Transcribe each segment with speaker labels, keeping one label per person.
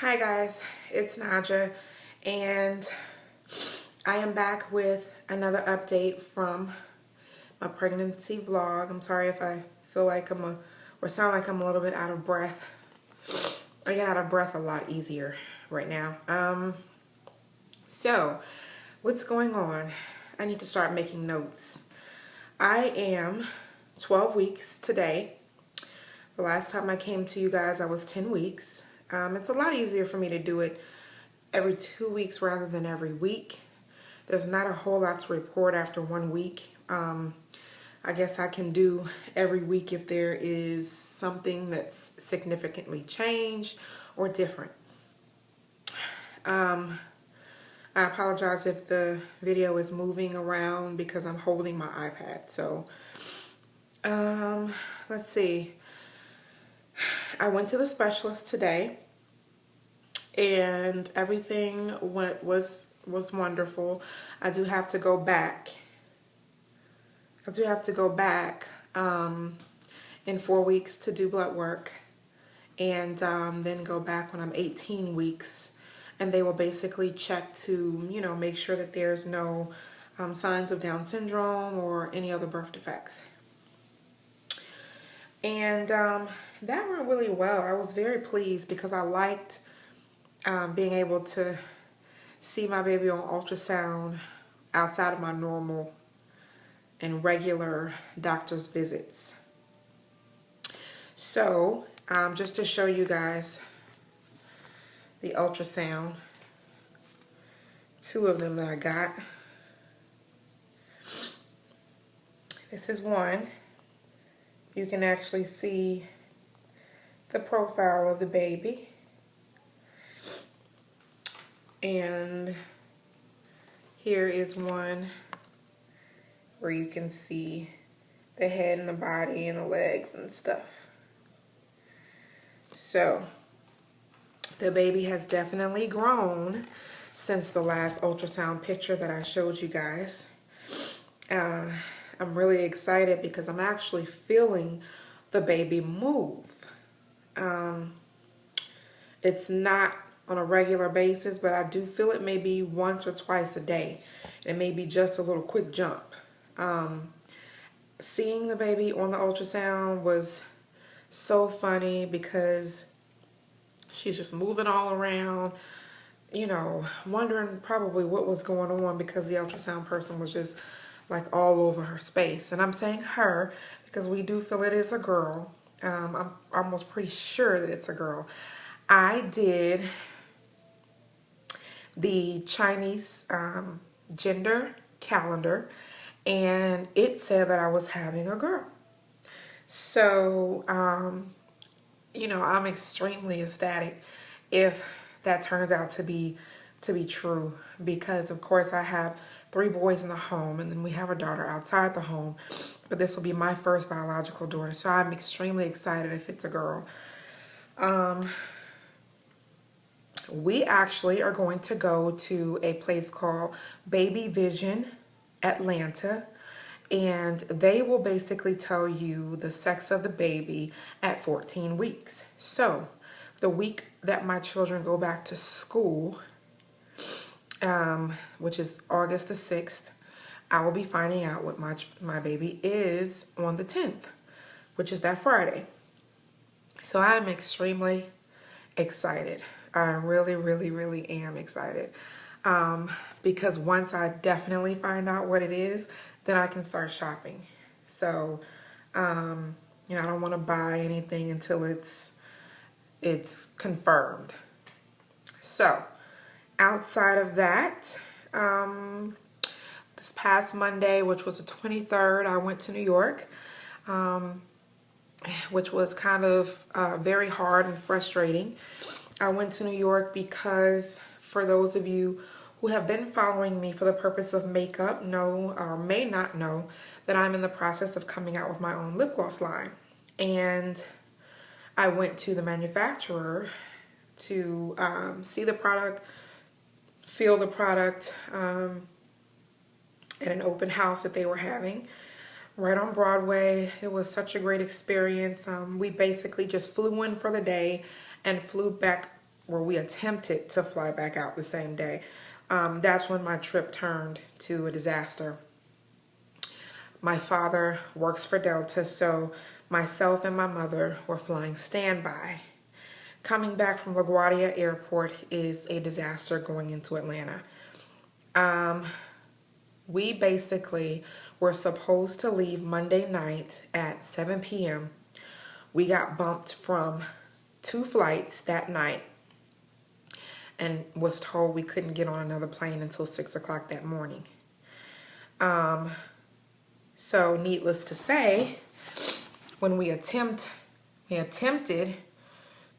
Speaker 1: Hi guys, it's Naja, and I am back with another update from my pregnancy vlog. I'm sorry if I feel like or sound like I'm a little bit out of breath. I get out of breath a lot easier right now. So what's going on? I need to start making notes. I am 12 weeks today. The last time I came to you guys, I was 10 weeks. It's a lot easier for me to do it every 2 weeks rather than every week. There's not a whole lot to report after 1 week. I guess I can do every week if there is something that's significantly changed or different. I apologize if the video is moving around because I'm holding my iPad. So, let's see. I went to the specialist today and everything was wonderful. I do have to go back. In 4 weeks to do blood work, and then go back when I'm 18 weeks, and they will basically check to, make sure that there's no signs of Down syndrome or any other birth defects. And that went really well. I was very pleased because I liked being able to see my baby on ultrasound outside of my normal and regular doctor's visits. So, just to show you guys the ultrasound, 2 of them that I got. This is one. You can actually see the profile of the baby. And here is one where you can see the head and the body and the legs and stuff. So the baby has definitely grown since the last ultrasound picture that I showed you guys. I'm really excited because I'm actually feeling the baby move. It's not on a regular basis, but I do feel it maybe once or twice a day. It may be just a little quick jump. Seeing the baby on the ultrasound was so funny because she's just moving all around, wondering probably what was going on because the ultrasound person was just like all over her space. And I'm saying her because we do feel it is a girl. I'm almost pretty sure that it's a girl. I did the Chinese gender calendar, and it said that I was having a girl. So, I'm extremely ecstatic if that turns out to be true, because of course I have 3 boys in the home and then we have a daughter outside the home, but this will be my first biological daughter, so I'm extremely excited if it's a girl. We actually are going to go to a place called Baby Vision Atlanta, and they will basically tell you the sex of the baby at 14 weeks. So the week that my children go back to school, which is August the 6th, I will be finding out what my baby is on the 10th, which is that Friday. So I'm extremely excited. I really, really, really am excited. Because once I definitely find out what it is, then I can start shopping. So, I don't want to buy anything until it's confirmed. So, outside of that, this past Monday, which was the 23rd, I went to New York, which was kind of very hard and frustrating. I went to New York because, for those of you who have been following me for the purpose of makeup know or may not know that I'm in the process of coming out with my own lip gloss line. And I went to the manufacturer to see the product, feel the product at an open house that they were having right on Broadway. It was such a great experience. We basically just flew in for the day and flew back where we attempted to fly back out the same day. That's when my trip turned to a disaster. My father works for Delta, so myself and my mother were flying standby. Coming back from LaGuardia Airport is a disaster going into Atlanta. We basically were supposed to leave Monday night at 7 p.m. We got bumped from 2 flights that night and was told we couldn't get on another plane until 6 o'clock that morning. So needless to say, when we attempted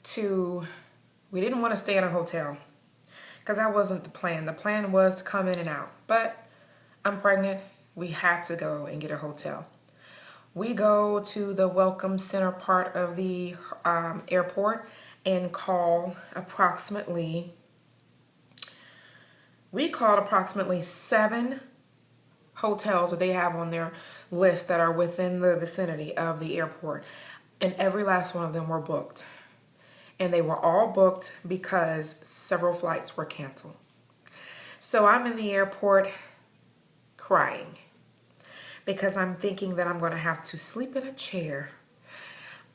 Speaker 1: to, we didn't want to stay in a hotel because that wasn't the plan. The plan was to come in and out, but I'm pregnant. We had to go and get a hotel. We go to the welcome center part of the airport and called approximately 7 hotels that they have on their list that are within the vicinity of the airport, and every last one of them were booked. And they were all booked because several flights were canceled. So I'm in the airport crying because I'm thinking that I'm going to have to sleep in a chair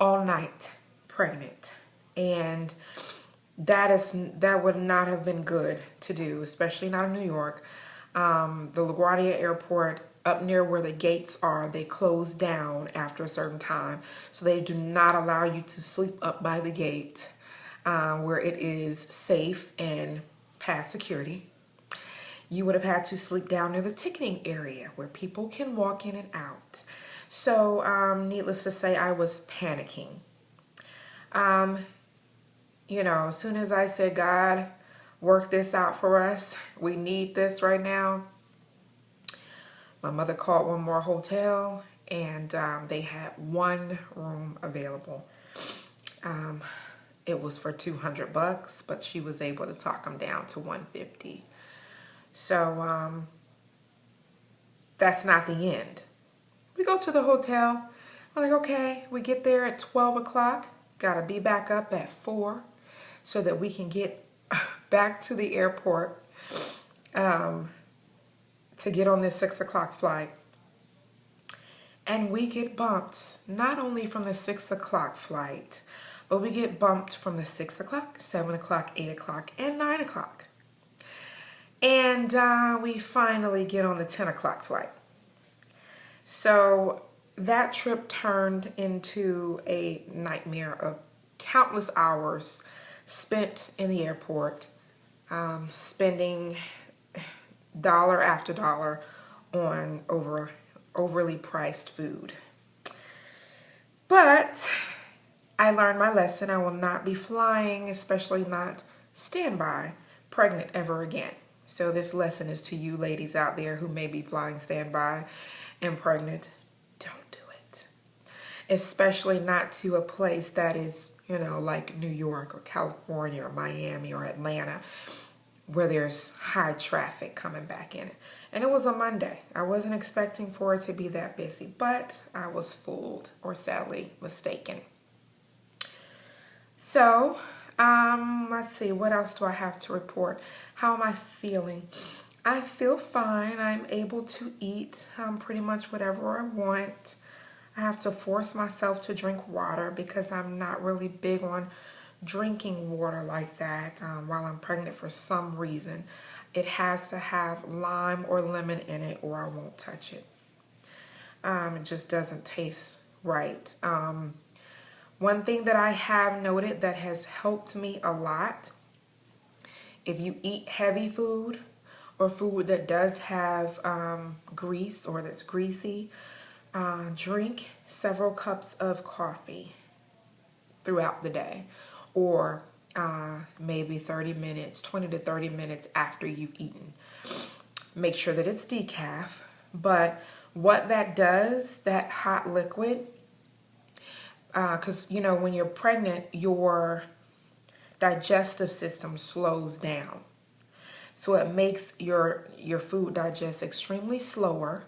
Speaker 1: all night pregnant, and that would not have been good to do, especially not in New York. The LaGuardia Airport, up near where the gates are, they close down after a certain time, so they do not allow you to sleep up by the gate where it is safe and past security. You would have had to sleep down near the ticketing area where people can walk in and out. So needless to say, I was panicking. You know, as soon as I said, God, work this out for us, we need this right now, my mother called one more hotel, and they had 1 room available. It was for $200, but she was able to talk them down to $150. So that's not the end. We go to the hotel. I'm like, okay, we get there at 12 o'clock. Got to be back up at 4 so that we can get back to the airport to get on this 6 o'clock flight. And we get bumped not only from the 6 o'clock flight, but we get bumped from the 6 o'clock, 7 o'clock, 8 o'clock, and 9 o'clock. And we finally get on the 10 o'clock flight. So that trip turned into a nightmare of countless hours spent in the airport, spending dollar after dollar on overly priced food. But I learned my lesson. I will not be flying, especially not standby, pregnant ever again. So this lesson is to you ladies out there who may be flying standby and pregnant. Don't do it. Especially not to a place that is, you know, like New York or California or Miami or Atlanta, where there's high traffic coming back in. And it was a Monday. I wasn't expecting for it to be that busy, but I was fooled, or sadly mistaken. So, let's see, what else do I have to report? How am I feeling? I feel fine. I'm able to eat pretty much whatever I want. I have to force myself to drink water because I'm not really big on drinking water like that while I'm pregnant for some reason. It has to have lime or lemon in it or I won't touch it. It just doesn't taste right. One thing that I have noted that has helped me a lot, if you eat heavy food or food that does have grease or that's greasy, drink several cups of coffee throughout the day, or maybe 30 minutes, 20 to 30 minutes after you've eaten. Make sure that it's decaf, but what that does, that hot liquid, because, you know, when you're pregnant, your digestive system slows down. So it makes your food digest extremely slower,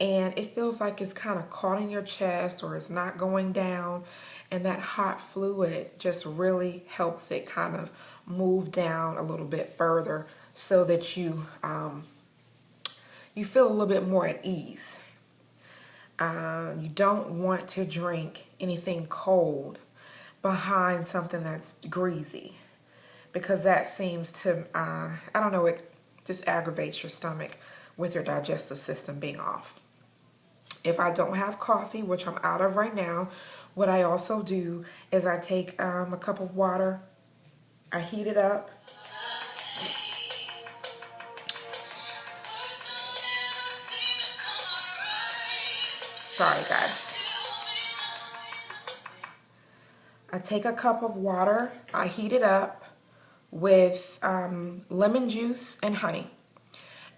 Speaker 1: and it feels like it's kind of caught in your chest or it's not going down, and that hot fluid just really helps it kind of move down a little bit further so that you feel a little bit more at ease. You don't want to drink anything cold behind something that's greasy, because that seems to, I don't know, it just aggravates your stomach with your digestive system being off. If I don't have coffee, which I'm out of right now, what I also do is I take a cup of water, I heat it up, sorry guys. I take a cup of water, I heat it up with lemon juice and honey,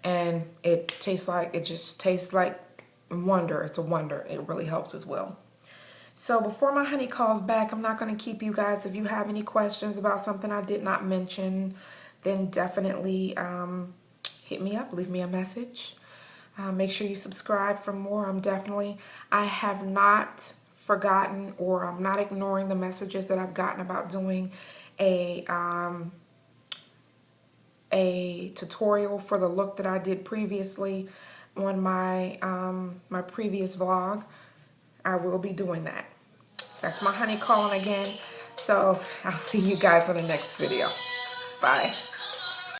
Speaker 1: and it just tastes like wonder. It's a wonder. It really helps as well. So before my honey calls back, I'm not going to keep you guys. If you have any questions about something I did not mention, then definitely hit me up, leave me a message. Make sure you subscribe for more. I have not forgotten, or I'm not ignoring the messages that I've gotten about doing a tutorial for the look that I did previously on my my previous vlog. I will be doing that. That's my honey calling again. So I'll see you guys in the next video. Bye.